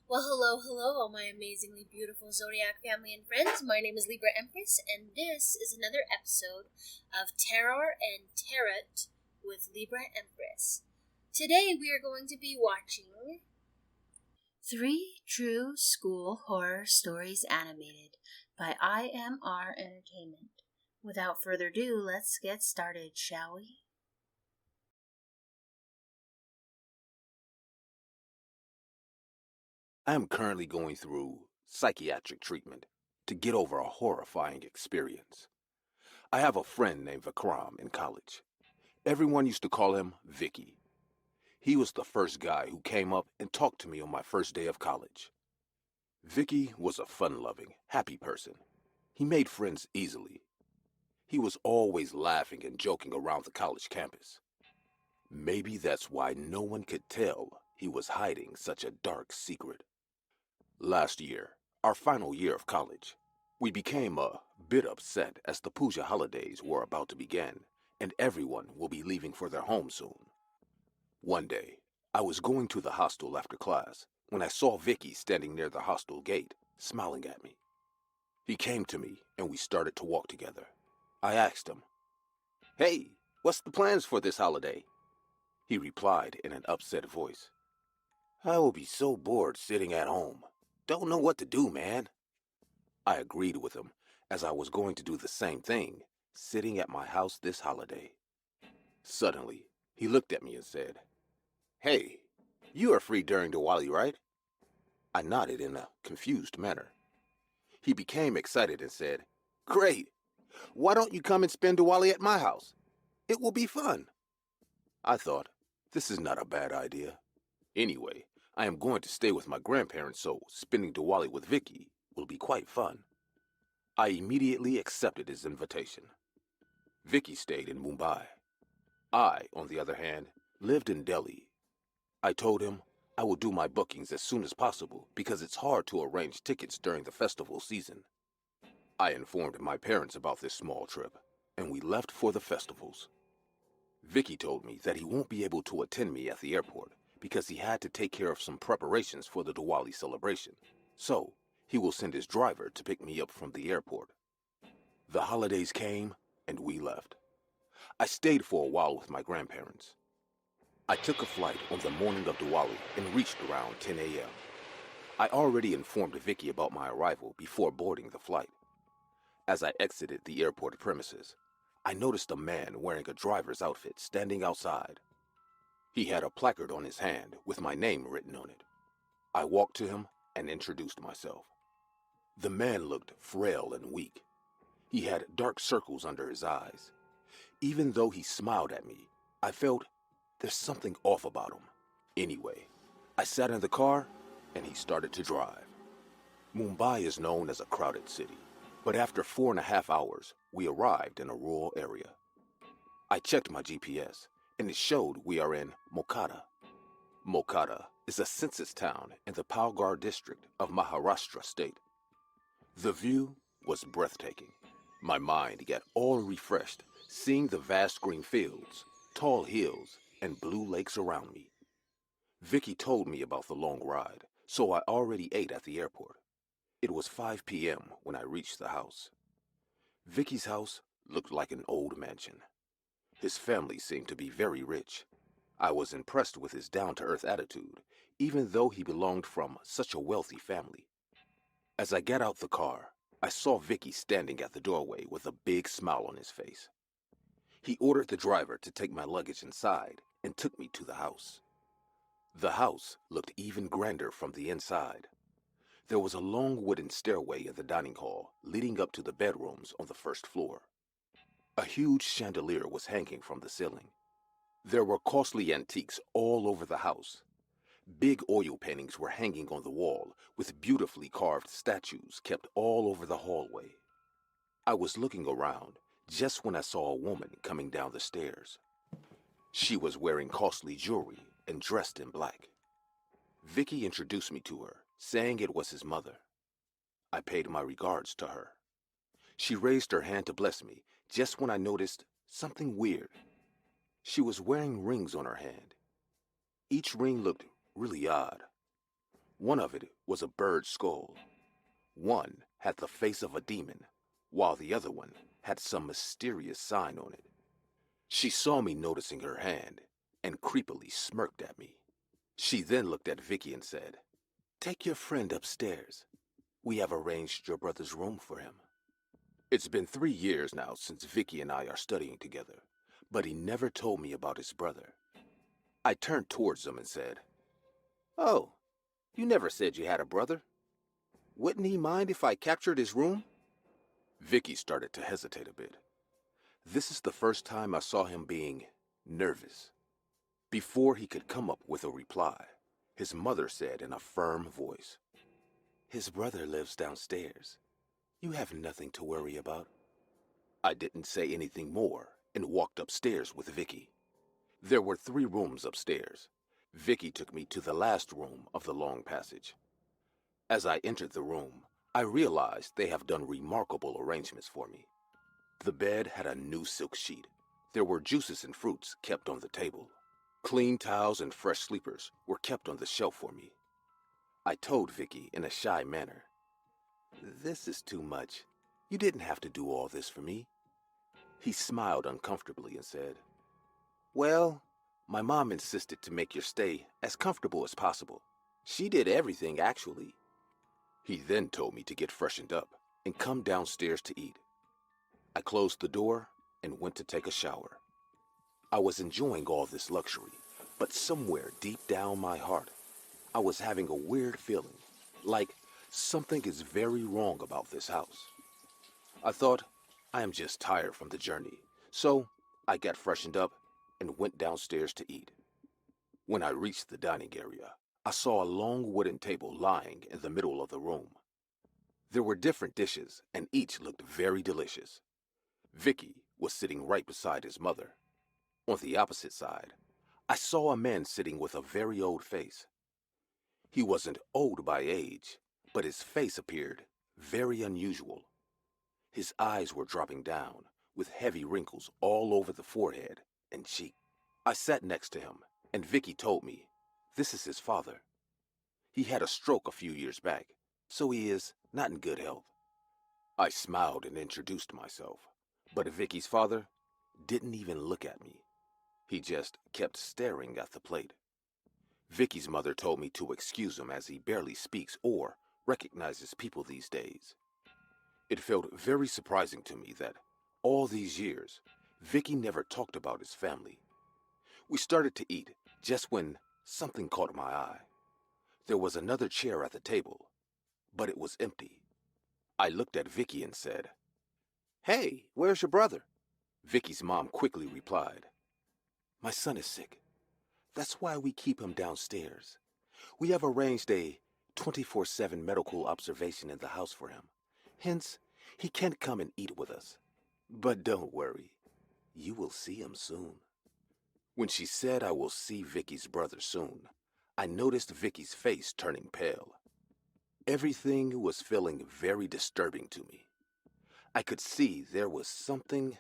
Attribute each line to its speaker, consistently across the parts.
Speaker 1: Well, hello, all my amazingly beautiful zodiac family and friends. My name is Libra Empress, and this is another episode of Terror and Tarot with Libra Empress. Today we are going to be watching 3 True School Horror Stories Animated by IMR Entertainment. Without further ado, let's get started, shall we?
Speaker 2: I am currently going through psychiatric treatment to get over a horrifying experience. I have a friend named Vikram in college. Everyone used to call him Vicky. He was the first guy who came up and talked to me on my first day of college. Vicky was a fun-loving, happy person. He made friends easily. He was always laughing and joking around the college campus. Maybe that's why no one could tell he was hiding such a dark secret. Last year, our final year of college, we became a bit upset as the Puja holidays were about to begin and everyone will be leaving for their home soon. One day, I was going to the hostel after class when I saw Vicky standing near the hostel gate, smiling at me. He came to me and we started to walk together. I asked him, "Hey, what's the plans for this holiday?" He replied in an upset voice, "I will be so bored sitting at home. Don't know what to do, man." I agreed with him, as I was going to do the same thing, sitting at my house this holiday. Suddenly, he looked at me and said, "Hey, you are free during Diwali, right?" I nodded in a confused manner. He became excited and said, "Great! Why don't you come and spend Diwali at my house? It will be fun." I thought, this is not a bad idea. Anyway, I am going to stay with my grandparents, so spending Diwali with Vicky will be quite fun. I immediately accepted his invitation. Vicky stayed in Mumbai. I, on the other hand, lived in Delhi. I told him I will do my bookings as soon as possible because it's hard to arrange tickets during the festival season. I informed my parents about this small trip, and we left for the festivals. Vicky told me that he won't be able to attend me at the airport because he had to take care of some preparations for the Diwali celebration, so he will send his driver to pick me up from the airport. The holidays came, and we left. I stayed for a while with my grandparents. I took a flight on the morning of Diwali and reached around 10 a.m. I already informed Vicky about my arrival before boarding the flight. As I exited the airport premises, I noticed a man wearing a driver's outfit standing outside. He had a placard on his hand with my name written on it. I walked to him and introduced myself. The man looked frail and weak. He had dark circles under his eyes. Even though he smiled at me, I felt there's something off about him. Anyway, I sat in the car and he started to drive. Mumbai is known as a crowded city, but after 4.5 hours, we arrived in a rural area. I checked my GPS and it showed we are in Mokhada. Mokhada is a census town in the Palghar district of Maharashtra state. The view was breathtaking. My mind got all refreshed seeing the vast green fields, tall hills, and blue lakes around me. Vicky told me about the long ride, so I already ate at the airport. It was 5 p.m. when I reached the house. Vicky's house looked like an old mansion. His family seemed to be very rich. I was impressed with his down-to-earth attitude, even though he belonged from such a wealthy family. As I got out the car, I saw Vicky standing at the doorway with a big smile on his face. He ordered the driver to take my luggage inside and took me to the house. The house looked even grander from the inside. There was a long wooden stairway in the dining hall leading up to the bedrooms on the first floor. A huge chandelier was hanging from the ceiling. There were costly antiques all over the house. Big oil paintings were hanging on the wall with beautifully carved statues kept all over the hallway. I was looking around just when I saw a woman coming down the stairs. She was wearing costly jewelry and dressed in black. Vicky introduced me to her, saying it was his mother. I paid my regards to her. She raised her hand to bless me just when I noticed something weird. She was wearing rings on her hand. Each ring looked really odd. One of it was a bird's skull. One had the face of a demon, while the other one had some mysterious sign on it. She saw me noticing her hand and creepily smirked at me. She then looked at Vicky and said, "Take your friend upstairs. We have arranged your brother's room for him." It's been 3 years now since Vicky and I are studying together, but he never told me about his brother. I turned towards him and said, "Oh, you never said you had a brother. Wouldn't he mind if I captured his room?" Vicky started to hesitate a bit. This is the first time I saw him being nervous. Before he could come up with a reply, his mother said in a firm voice, "His brother lives downstairs. You have nothing to worry about." I didn't say anything more and walked upstairs with Vicky. There were 3 rooms upstairs. Vicky took me to the last room of the long passage. As I entered the room, I realized they have done remarkable arrangements for me. The bed had a new silk sheet. There were juices and fruits kept on the table. Clean towels and fresh sleepers were kept on the shelf for me. I told Vicky in a shy manner, "This is too much. You didn't have to do all this for me." He smiled uncomfortably and said, "Well, my mom insisted to make your stay as comfortable as possible. She did everything, actually." He then told me to get freshened up and come downstairs to eat. I closed the door and went to take a shower. I was enjoying all this luxury, but somewhere deep down my heart, I was having a weird feeling, like something is very wrong about this house. I thought, I am just tired from the journey, so I got freshened up and went downstairs to eat. When I reached the dining area, I saw a long wooden table lying in the middle of the room. There were different dishes, and each looked very delicious. Vicky was sitting right beside his mother. On the opposite side, I saw a man sitting with a very old face. He wasn't old by age, but his face appeared very unusual. His eyes were dropping down, with heavy wrinkles all over the forehead and cheek. I sat next to him, and Vicky told me, this is his father. He had a stroke a few years back, so he is not in good health. I smiled and introduced myself, but Vicky's father didn't even look at me. He just kept staring at the plate. Vicky's mother told me to excuse him as he barely speaks or recognizes people these days. It felt very surprising to me that all these years, Vicky never talked about his family. We started to eat just when something caught my eye. There was another chair at the table, but it was empty. I looked at Vicky and said, "Hey, where's your brother?" Vicky's mom quickly replied, "My son is sick. That's why we keep him downstairs. We have arranged a 24/7 medical observation in the house for him. Hence, he can't come and eat with us. But don't worry, you will see him soon." When she said I will see Vicky's brother soon, I noticed Vicky's face turning pale. Everything was feeling very disturbing to me. I could see there was something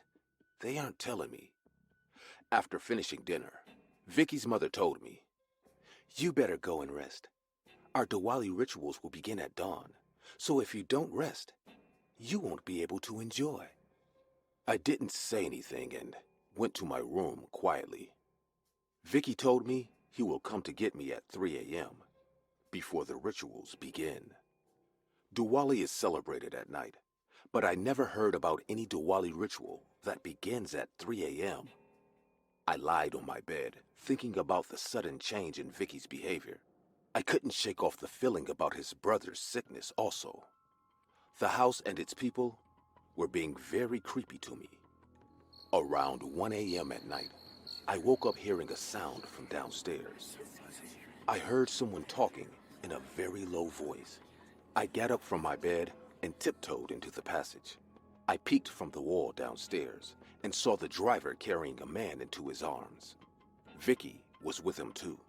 Speaker 2: they aren't telling me. After finishing dinner, Vicky's mother told me, "You better go and rest. Our Diwali rituals will begin at dawn, so if you don't rest, you won't be able to enjoy." I didn't say anything and went to my room quietly. Vicky told me he will come to get me at 3 a.m. before the rituals begin. Diwali is celebrated at night, but I never heard about any Diwali ritual that begins at 3 a.m. I lied on my bed, thinking about the sudden change in Vicky's behavior. I couldn't shake off the feeling about his brother's sickness also. The house and its people were being very creepy to me. Around 1 a.m. at night, I woke up hearing a sound from downstairs. I heard someone talking in a very low voice. I got up from my bed and tiptoed into the passage. I peeked from the wall downstairs and saw the driver carrying a man into his arms. Vicky was with him too.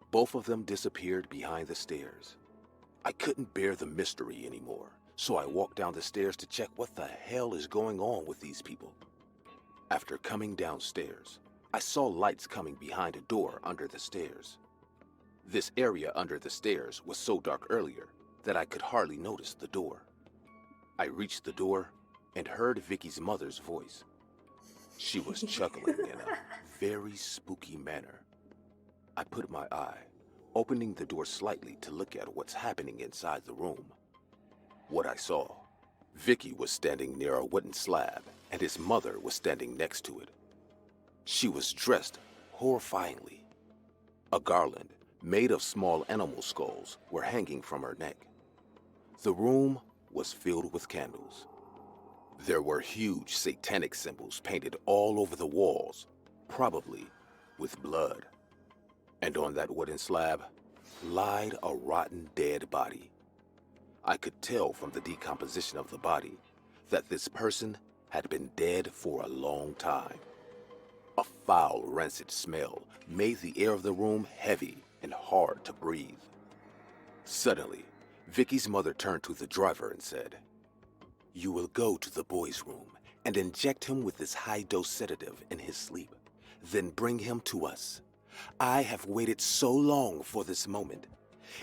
Speaker 2: Both of them disappeared behind the stairs. I couldn't bear the mystery anymore, so I walked down the stairs to check what the hell is going on with these people. After coming downstairs, I saw lights coming behind a door under the stairs. This area under the stairs was so dark earlier that I could hardly notice the door. I reached the door and heard Vicky's mother's voice. She was chuckling in a very spooky manner. I put my eye, opening the door slightly to look at what's happening inside the room. What I saw, Vicky was standing near a wooden slab and his mother was standing next to it. She was dressed horrifyingly. A garland made of small animal skulls were hanging from her neck. The room was filled with candles. There were huge satanic symbols painted all over the walls, probably with blood. And on that wooden slab lied a rotten dead body. I could tell from the decomposition of the body that this person had been dead for a long time. A foul, rancid smell made the air of the room heavy and hard to breathe. Suddenly, Vicky's mother turned to the driver and said, "You will go to the boy's room and inject him with this high-dose sedative in his sleep. Then bring him to us. I have waited so long for this moment.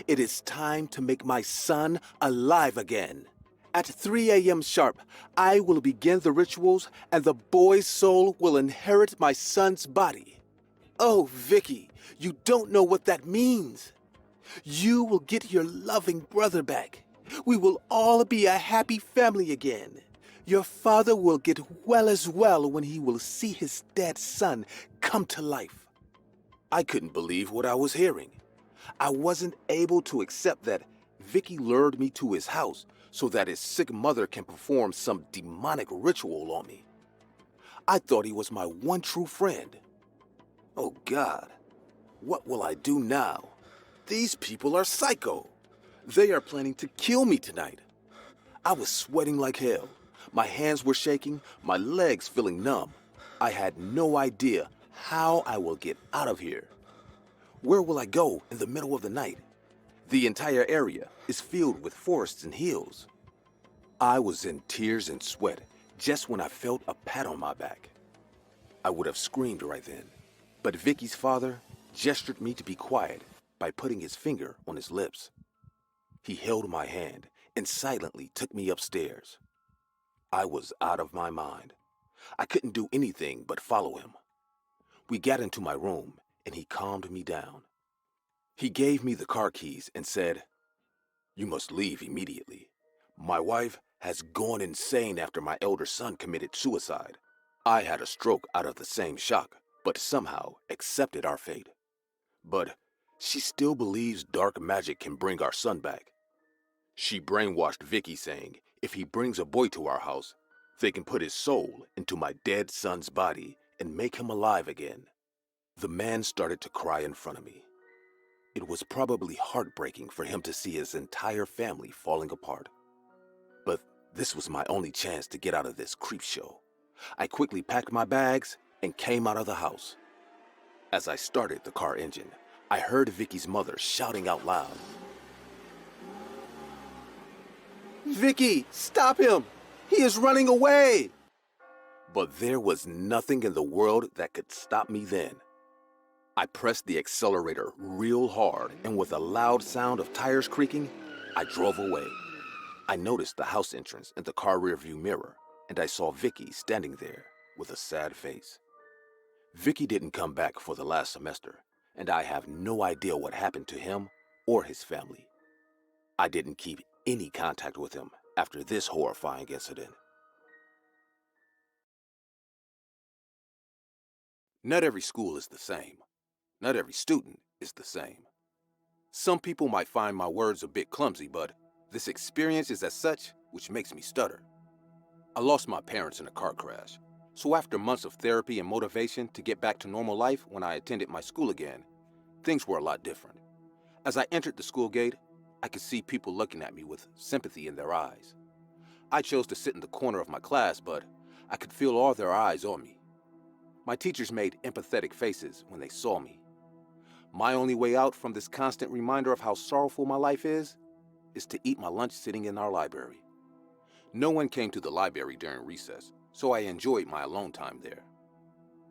Speaker 2: It is time to make my son alive again. At 3 a.m. sharp, I will begin the rituals and the boy's soul will inherit my son's body." Oh, Vicky, you don't know what that means. You will get your loving brother back. We will all be a happy family again. Your father will get well as well when he will see his dead son come to life. I couldn't believe what I was hearing. I wasn't able to accept that Vicky lured me to his house so that his sick mother can perform some demonic ritual on me. I thought he was my one true friend. Oh God, what will I do now? These people are psycho. They are planning to kill me tonight. I was sweating like hell. My hands were shaking, my legs feeling numb. I had no idea how I will get out of here. Where will I go in the middle of the night? The entire area is filled with forests and hills. I was in tears and sweat just when I felt a pat on my back. I would have screamed right then, but Vicky's father gestured me to be quiet by putting his finger on his lips. He held my hand and silently took me upstairs. I was out of my mind. I couldn't do anything but follow him. We got into my room and he calmed me down. He gave me the car keys and said, "You must leave immediately. My wife has gone insane after my elder son committed suicide. I had a stroke out of the same shock, but somehow accepted our fate. But she still believes dark magic can bring our son back. She brainwashed Vicky saying if he brings a boy to our house, they can put his soul into my dead son's body and make him alive again." The man started to cry in front of me. It was probably heartbreaking for him to see his entire family falling apart. But this was my only chance to get out of this creep show. I quickly packed my bags and came out of the house. As I started the car engine, I heard Vicky's mother shouting out loud, "Vicky, stop him! He is running away!" But there was nothing in the world that could stop me then. I pressed the accelerator real hard, and with a loud sound of tires creaking, I drove away. I noticed the house entrance in the car rearview mirror, and I saw Vicky standing there with a sad face. Vicky didn't come back for the last semester, and I have no idea what happened to him or his family. I didn't keep any contact with him after this horrifying incident. Not every school is the same. Not every student is the same. Some people might find my words a bit clumsy, but this experience is as such, which makes me stutter. I lost my parents in a car crash, so after months of therapy and motivation to get back to normal life when I attended my school again, things were a lot different. As I entered the school gate, I could see people looking at me with sympathy in their eyes. I chose to sit in the corner of my class, but I could feel all their eyes on me. My teachers made empathetic faces when they saw me. My only way out from this constant reminder of how sorrowful my life is to eat my lunch sitting in our library. No one came to the library during recess, so I enjoyed my alone time there.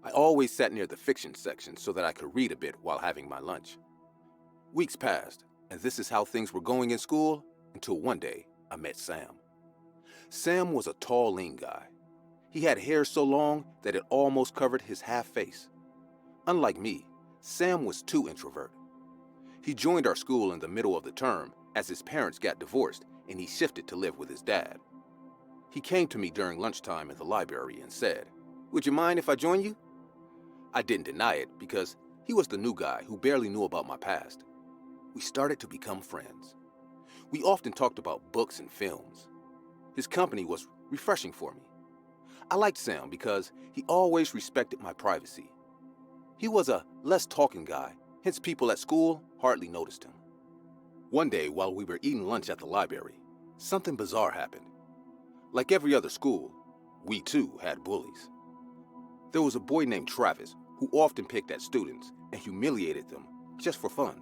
Speaker 2: I always sat near the fiction section so that I could read a bit while having my lunch. Weeks passed, and this is how things were going in school until one day I met Sam. Sam was a tall, lean guy. He had hair so long that it almost covered his half face. Unlike me, Sam was too introverted. He joined our school in the middle of the term as his parents got divorced and he shifted to live with his dad. He came to me during lunchtime in the library and said, "Would you mind if I join you?" I didn't deny it because he was the new guy who barely knew about my past. We started to become friends. We often talked about books and films. His company was refreshing for me. I liked Sam because he always respected my privacy. He was a less talking guy, hence people at school hardly noticed him. One day while we were eating lunch at the library, something bizarre happened. Like every other school, we too had bullies. There was a boy named Travis who often picked at students and humiliated them just for fun.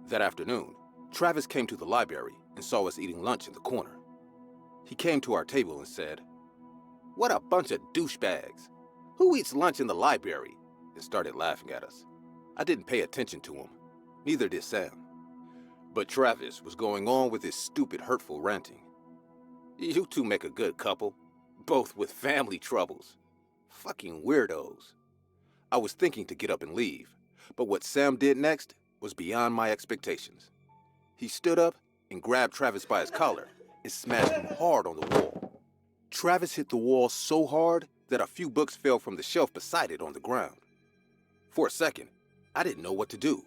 Speaker 2: That afternoon, Travis came to the library and saw us eating lunch in the corner. He came to our table and said, "What a bunch of douchebags. Who eats lunch in the library?" and started laughing at us. I didn't pay attention to him. Neither did Sam. But Travis was going on with his stupid, hurtful ranting. "You two make a good couple, both with family troubles. Fucking weirdos." I was thinking to get up and leave, but what Sam did next was beyond my expectations. He stood up and grabbed Travis by his collar and smashed him hard on the wall. Travis hit the wall so hard that a few books fell from the shelf beside it on the ground. For a second, I didn't know what to do.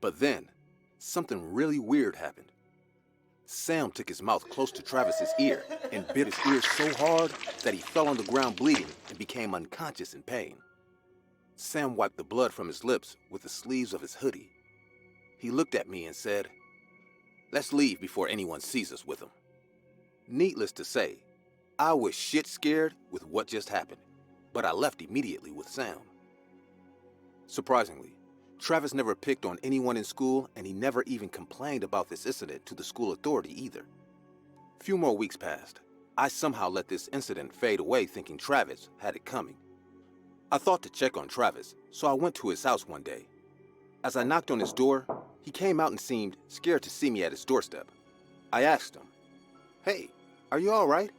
Speaker 2: But then, something really weird happened. Sam took his mouth close to Travis's ear and bit his ear so hard that he fell on the ground bleeding and became unconscious in pain. Sam wiped the blood from his lips with the sleeves of his hoodie. He looked at me and said, "Let's leave before anyone sees us with him." Needless to say, I was shit scared with what just happened, but I left immediately with Sam. Surprisingly, Travis never picked on anyone in school and he never even complained about this incident to the school authority either. Few more weeks passed. I somehow let this incident fade away thinking Travis had it coming. I thought to check on Travis, so I went to his house one day. As I knocked on his door, he came out and seemed scared to see me at his doorstep. I asked him, "Hey, are you all right?"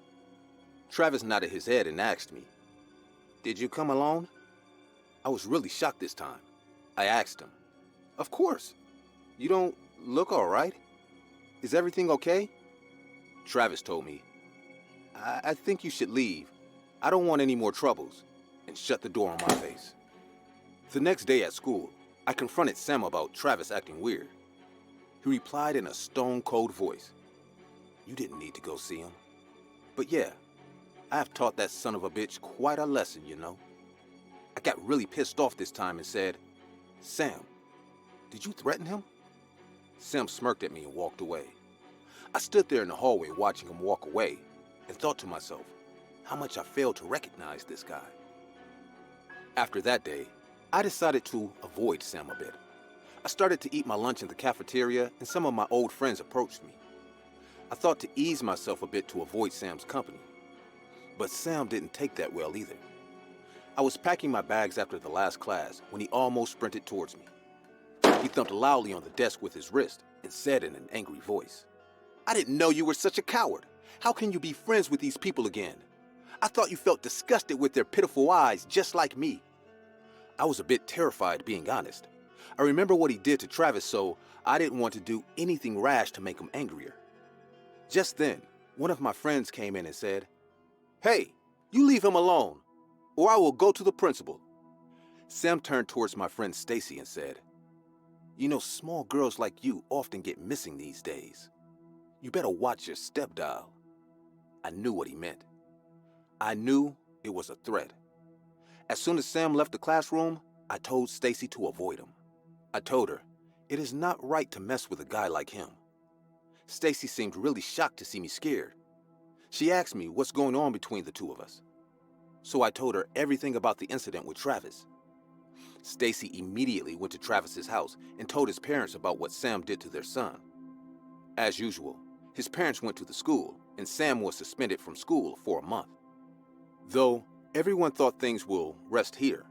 Speaker 2: Travis nodded his head and asked me, "Did you come alone?" I was really shocked this time. I asked him, "Of course. You don't look all right. Is everything okay?" Travis told me, I think you should leave. I don't want any more troubles," and shut the door on my face. The next day at school, I confronted Sam about Travis acting weird. He replied in a stone-cold voice, "You didn't need to go see him." But yeah, I've taught that son of a bitch quite a lesson, you know. I got really pissed off this time and said, "Sam, did you threaten him?" Sam smirked at me and walked away. I stood there in the hallway watching him walk away and thought to myself how much I failed to recognize this guy. After that day, I decided to avoid Sam a bit. I started to eat my lunch in the cafeteria and some of my old friends approached me. I thought to ease myself a bit to avoid Sam's company. But Sam didn't take that well either. I was packing my bags after the last class when he almost sprinted towards me. He thumped loudly on the desk with his wrist and said in an angry voice, "I didn't know you were such a coward. How can you be friends with these people again? I thought you felt disgusted with their pitiful eyes just like me." I was a bit terrified, being honest. I remember what he did to Travis, so I didn't want to do anything rash to make him angrier. Just then, one of my friends came in and said, "Hey, you leave him alone, or I will go to the principal." Sam turned towards my friend Stacy and said, "You know, small girls like you often get missing these days. You better watch your step dial." I knew what he meant. I knew it was a threat. As soon as Sam left the classroom, I told Stacy to avoid him. I told her, it is not right to mess with a guy like him. Stacy seemed really shocked to see me scared. She asked me what's going on between the two of us. So I told her everything about the incident with Travis. Stacy immediately went to Travis's house and told his parents about what Sam did to their son. As usual, his parents went to the school and Sam was suspended from school for a month. Though everyone thought things will rest here,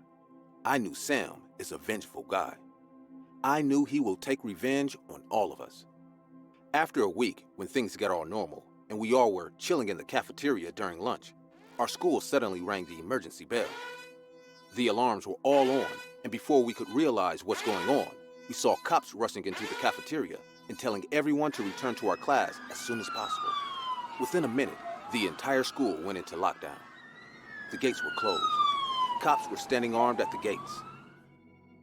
Speaker 2: I knew Sam is a vengeful guy. I knew he will take revenge on all of us. After a week, when things got all normal, and we all were chilling in the cafeteria during lunch, our school suddenly rang the emergency bell. The alarms were all on, and before we could realize what's going on, we saw cops rushing into the cafeteria and telling everyone to return to our class as soon as possible. Within a minute, the entire school went into lockdown. The gates were closed. Cops were standing armed at the gates.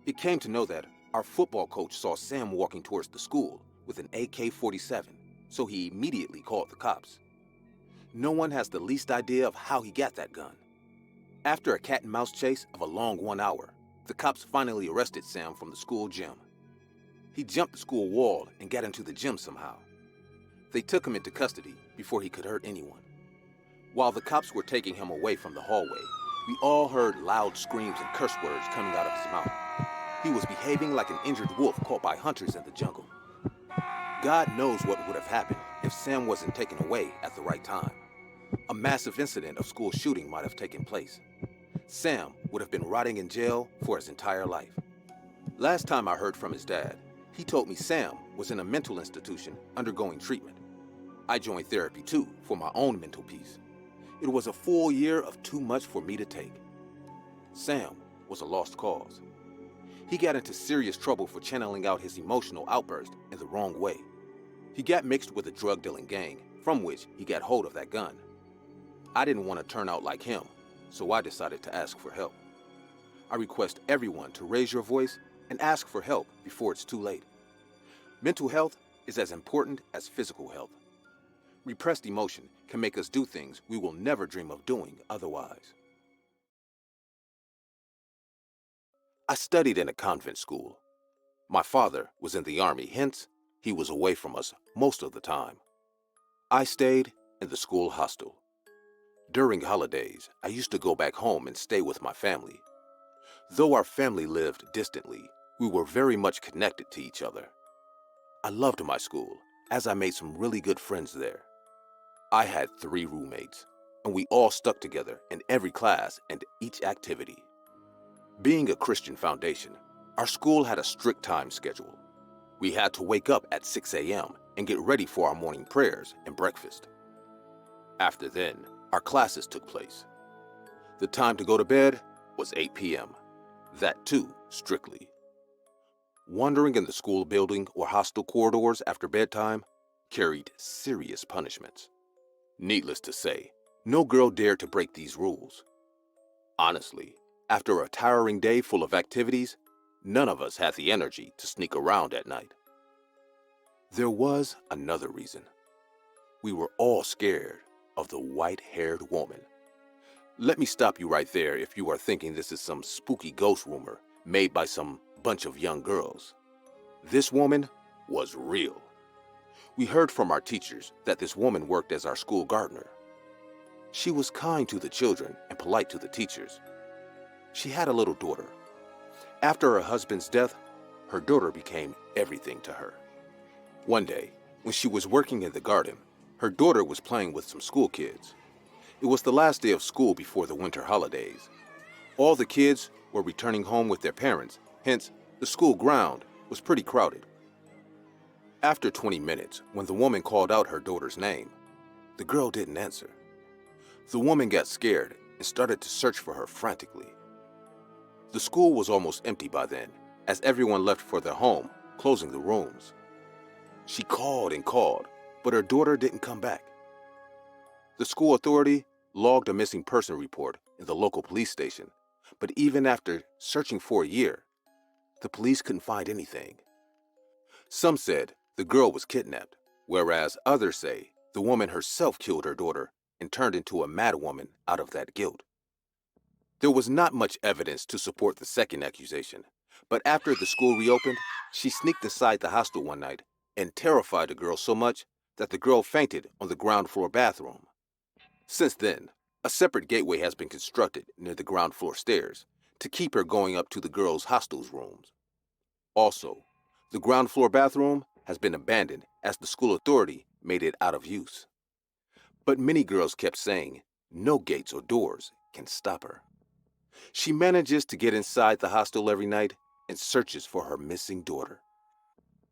Speaker 2: It came to know that our football coach saw Sam walking towards the school with an AK-47, so he immediately called the cops. No one has the least idea of how he got that gun. After a cat-and-mouse chase of a long 1 hour, the cops finally arrested Sam from the school gym. He jumped the school wall and got into the gym somehow. They took him into custody before he could hurt anyone. While the cops were taking him away from the hallway, we all heard loud screams and curse words coming out of his mouth. He was behaving like an injured wolf caught by hunters in the jungle. God knows what would have happened if Sam wasn't taken away at the right time. A massive incident of school shooting might have taken place. Sam would have been rotting in jail for his entire life. Last time I heard from his dad, he told me Sam was in a mental institution undergoing treatment. I joined therapy too for my own mental peace. It was a full year of too much for me to take. Sam was a lost cause. He got into serious trouble for channeling out his emotional outburst in the wrong way. He got mixed with a drug-dealing gang, from which he got hold of that gun. I didn't want to turn out like him, so I decided to ask for help. I request everyone to raise your voice and ask for help before it's too late. Mental health is as important as physical health. Repressed emotion can make us do things we will never dream of doing otherwise. I studied in a convent school. My father was in the army, hence, he was away from us most of the time. I stayed in the school hostel. During holidays, I used to go back home and stay with my family. Though our family lived distantly, we were very much connected to each other. I loved my school, as I made some really good friends there. I had 3 roommates, and we all stuck together in every class and each activity. Being a Christian foundation, our school had a strict time schedule. We had to wake up at 6 a.m. and get ready for our morning prayers and breakfast. After then, our classes took place. The time to go to bed was 8 p.m., that too strictly. Wandering in the school building or hostel corridors after bedtime carried serious punishments. Needless to say, no girl dared to break these rules. Honestly, after a tiring day full of activities, none of us had the energy to sneak around at night. There was another reason. We were all scared of the white-haired woman. Let me stop you right there if you are thinking this is some spooky ghost rumor made by some bunch of young girls. This woman was real. We heard from our teachers that this woman worked as our school gardener. She was kind to the children and polite to the teachers. She had a little daughter. After her husband's death, her daughter became everything to her. One day, when she was working in the garden, her daughter was playing with some school kids. It was the last day of school before the winter holidays. All the kids were returning home with their parents, hence, the school ground was pretty crowded. After 20 minutes, when the woman called out her daughter's name, the girl didn't answer. The woman got scared and started to search for her frantically. The school was almost empty by then, as everyone left for their home, closing the rooms. She called and called, but her daughter didn't come back. The school authority logged a missing person report in the local police station, but even after searching for a year, the police couldn't find anything. Some said the girl was kidnapped, whereas others say the woman herself killed her daughter and turned into a mad woman out of that guilt. There was not much evidence to support the second accusation, but after the school reopened, she sneaked inside the hostel one night and terrified the girl so much that the girl fainted on the ground floor bathroom. Since then, a separate gateway has been constructed near the ground floor stairs to keep her going up to the girls' hostel's rooms. Also, the ground floor bathroom has been abandoned as the school authority made it out of use. But many girls kept saying no gates or doors can stop her. She manages to get inside the hostel every night and searches for her missing daughter.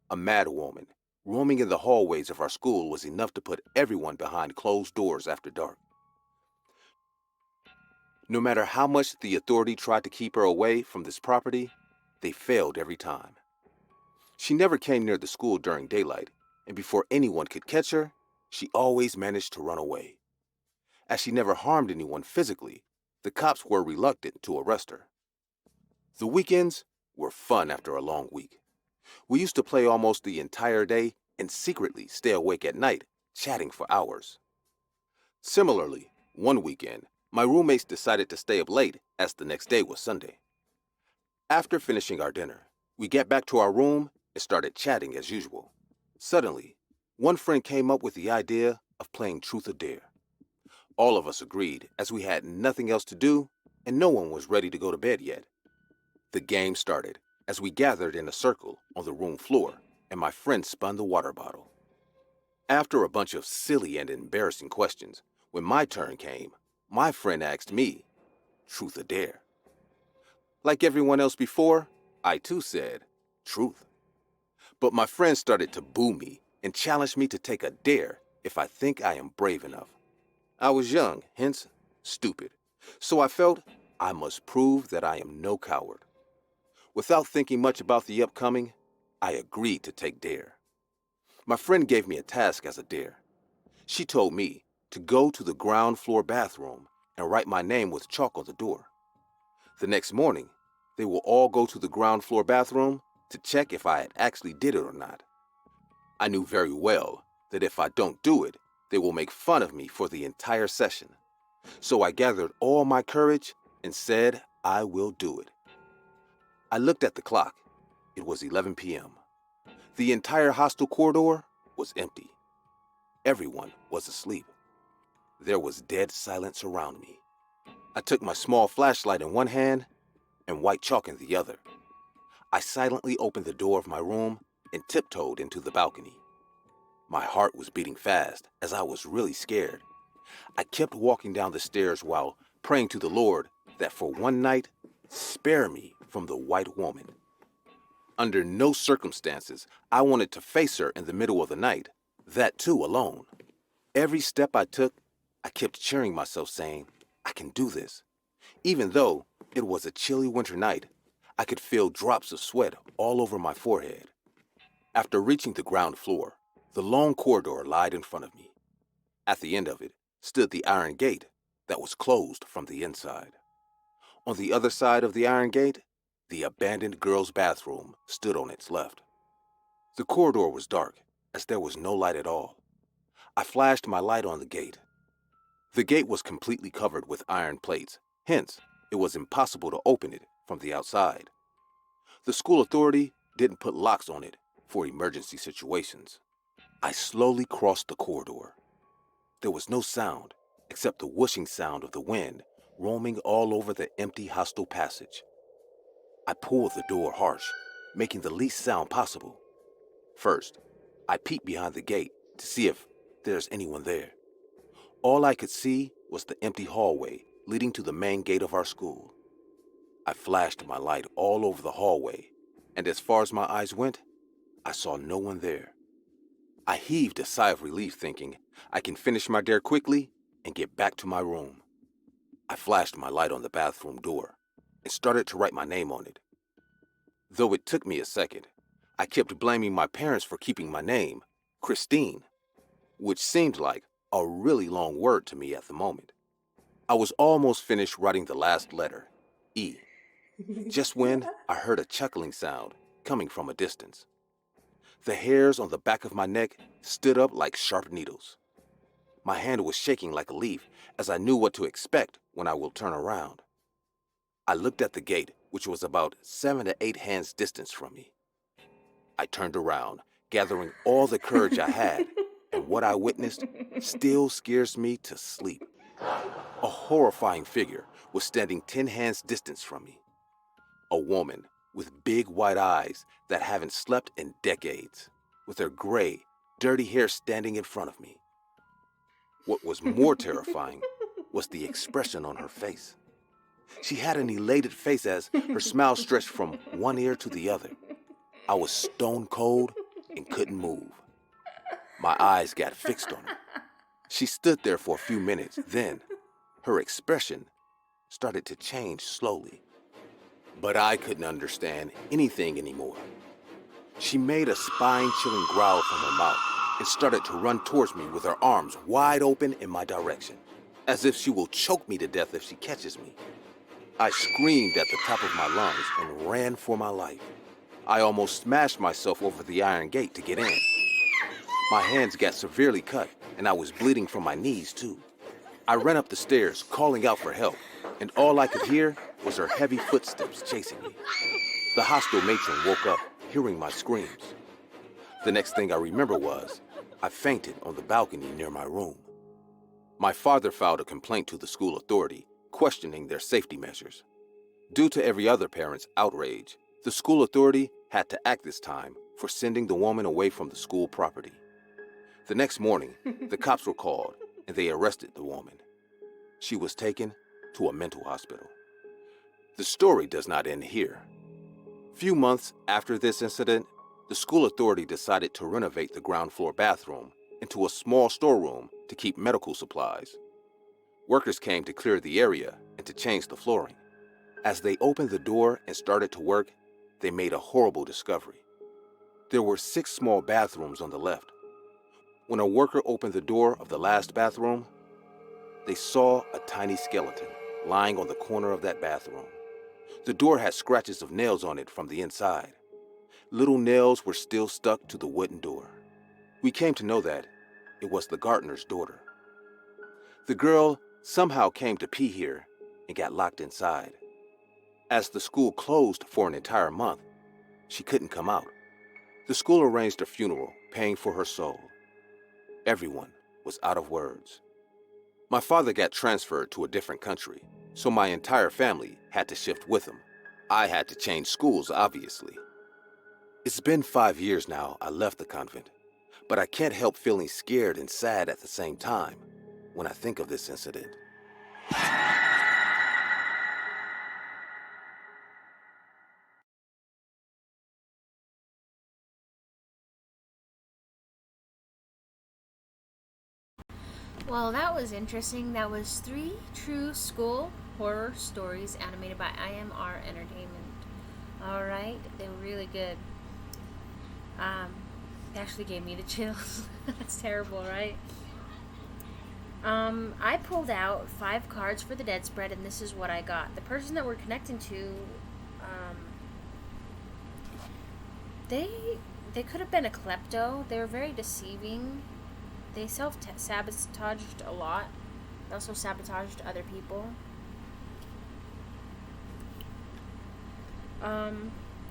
Speaker 2: A mad woman roaming in the hallways of our school was enough to put everyone behind closed doors after dark. No matter how much the authority tried to keep her away from this property, they failed every time. She never came near the school during daylight, and before anyone could catch her, she always managed to run away. As she never harmed anyone physically, the cops were reluctant to arrest her. The weekends were fun after a long week. We used to play almost the entire day and secretly stay awake at night, chatting for hours. Similarly, one weekend, my roommates decided to stay up late as the next day was Sunday. After finishing our dinner, we get back to our room and started chatting as usual. Suddenly, one friend came up with the idea of playing Truth or Dare. All of us agreed as we had nothing else to do and no one was ready to go to bed yet. The game started as we gathered in a circle on the room floor and my friend spun the water bottle. After a bunch of silly and embarrassing questions, when my turn came, my friend asked me, Truth or Dare? Like everyone else before, I too said, Truth. But my friend started to boo me and challenged me to take a dare if I think I am brave enough. I was young, hence stupid, so I felt I must prove that I am no coward. Without thinking much about the upcoming, I agreed to take dare. My friend gave me a task as a dare. She told me to go to the ground floor bathroom and write my name with chalk on the door. The next morning, they will all go to the ground floor bathroom to check if I had actually did it or not. I knew very well that if I don't do it, they will make fun of me for the entire session. So I gathered all my courage and said I will do it. I looked at the clock. It was 11 p.m. The entire hostel corridor was empty. Everyone was asleep. There was dead silence around me. I took my small flashlight in one hand and white chalk in the other. I silently opened the door of my room and tiptoed into the balcony. My heart was beating fast as I was really scared. I kept walking down the stairs while praying to the Lord that for one night, spare me from the white woman. Under no circumstances, I wanted to face her in the middle of the night, that too alone. Every step I took, I kept cheering myself saying, I can do this. Even though it was a chilly winter night, I could feel drops of sweat all over my forehead. After reaching the ground floor, the long corridor lied in front of me. At the end of it stood the iron gate that was closed from the inside. On the other side of the iron gate, the abandoned girls' bathroom stood on its left. The corridor was dark, as there was no light at all. I flashed my light on the gate. The gate was completely covered with iron plates, hence, it was impossible to open it from the outside. The school authority didn't put locks on it for emergency situations. I slowly crossed the corridor. There was no sound except the whooshing sound of the wind roaming all over the empty hostel passage. I pulled the door harsh, making the least sound possible. First, I peeked behind the gate to see if there's anyone there. All I could see was the empty hallway leading to the main gate of our school. I flashed my light all over the hallway, and as far as my eyes went, I saw no one there. I heaved a sigh of relief thinking I can finish my dare quickly and get back to my room. I flashed my light on the bathroom door and started to write my name on it. Though it took me a second, I kept blaming my parents for keeping my name, Christine, which seemed like a really long word to me at the moment. I was almost finished writing the last letter, E, just when I heard a chuckling sound coming from a distance. The hairs on the back of my neck stood up like sharp needles. My hand was shaking like a leaf as I knew what to expect when I will turn around. I looked at the gate, which was about 7 to 8 hands distance from me. I turned around, gathering all the courage I had, and what I witnessed still scares me to sleep. A horrifying figure was standing 10 hands distance from me. A woman with big white eyes that haven't slept in decades, with her gray, dirty hair standing in front of me. What was more terrifying was the expression on her face. She had an elated face as her smile stretched from one ear to the other. I was stone cold and couldn't move. My eyes got fixed on her. She stood there for a few minutes, then her expression started to change slowly. But I couldn't understand anything anymore. She made a spine-chilling growl from her mouth and started to run towards me with her arms wide open in my direction, as if she will choke me to death if she catches me. I screamed at the top of my lungs and ran for my life. I almost smashed myself over the iron gate to get in. My hands got severely cut, and I was bleeding from my knees, too. I ran up the stairs, calling out for help, and all I could hear was her heavy footsteps chasing me. The hostel matron woke up, hearing my screams. The next thing I remember was I fainted on the balcony near my room. My father filed a complaint to the school authority, questioning their safety measures. Due to every other parent's outrage, the school authority had to act this time for sending the woman away from the school property. The next morning, the cops were called and they arrested the woman. She was taken to a mental hospital. The story does not end here. Few months after this incident, the school authority decided to renovate the ground floor bathroom into a small storeroom to keep medical supplies. Workers came to clear the area and to change the flooring. As they opened the door and started to work, they made a horrible discovery. There were 6 small bathrooms on the left. When a worker opened the door of the last bathroom, they saw a tiny skeleton lying on the corner of that bathroom. The door had scratches of nails on it from the inside. Little nails were still stuck to the wooden door. We came to know that it was the gardener's daughter. The girl somehow came to pee here and got locked inside. As the school closed for an entire month, she couldn't come out. The school arranged a funeral, paying for her soul. Everyone was out of words. My father got transferred to a different country, so my entire family had to shift with him. I had to change schools, obviously. It's been 5 years now I left the convent, but I can't help feeling scared and sad at the same time when I think of this incident.
Speaker 1: Well, that was interesting. That was 3 true school horror stories animated by IMR Entertainment. Alright, they were really good. They actually gave me the chills. That's terrible, right? I pulled out 5 cards for the dead spread, and this is what I got. The person that we're connecting to, they could have been a klepto. They were very deceiving. They self-sabotaged a lot. They also sabotaged other people.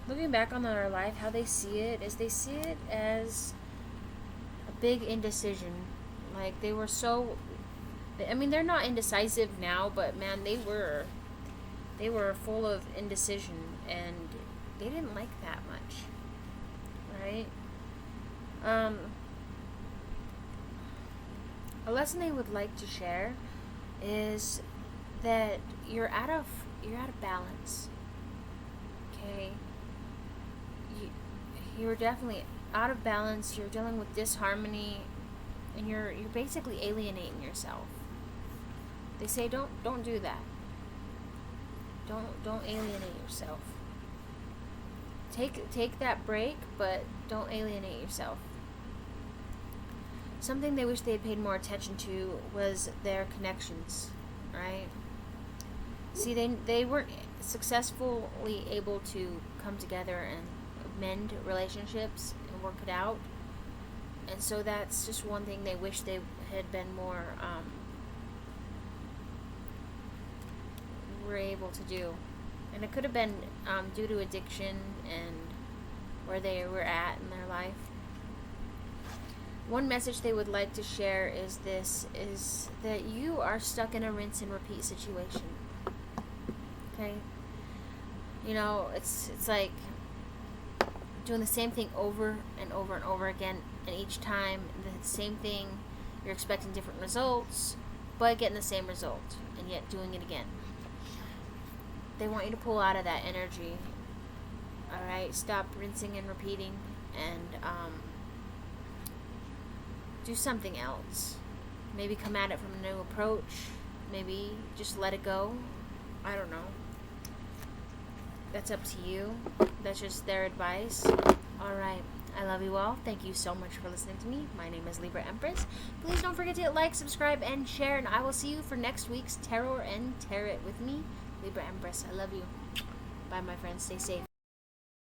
Speaker 1: Looking back on their life, how they see it is they see it as a big indecision. Like, they were so... I mean, they're not indecisive now, but man, they were full of indecision, and they didn't like that much. Right? A lesson they would like to share is that you're out of balance. Okay, you're definitely out of balance. You're dealing with disharmony, and you're basically alienating yourself. They say don't do that. Don't alienate yourself. Take that break, but don't alienate yourself. Something they wish they had paid more attention to was their connections, right? See, they weren't successfully able to come together and mend relationships and work it out. And so that's just one thing they wish they had been more were able to do. And it could have been due to addiction and where they were at in their life. One message they would like to share is that you are stuck in a rinse and repeat situation. Okay? You know, it's like doing the same thing over and over and over again, and each time the same thing, you're expecting different results, but getting the same result, and yet doing it again. They want you to pull out of that energy. Alright? Stop rinsing and repeating. And do something else. Maybe come at it from a new approach. Maybe just let it go. I don't know. That's up to you. That's just their advice. Alright. I love you all. Thank you so much for listening to me. My name is Libra Empress. Please don't forget to hit like, subscribe, and share. And I will see you for next week's Tarot and Tarot with me, Libra Empress. I love you. Bye, my friends. Stay safe.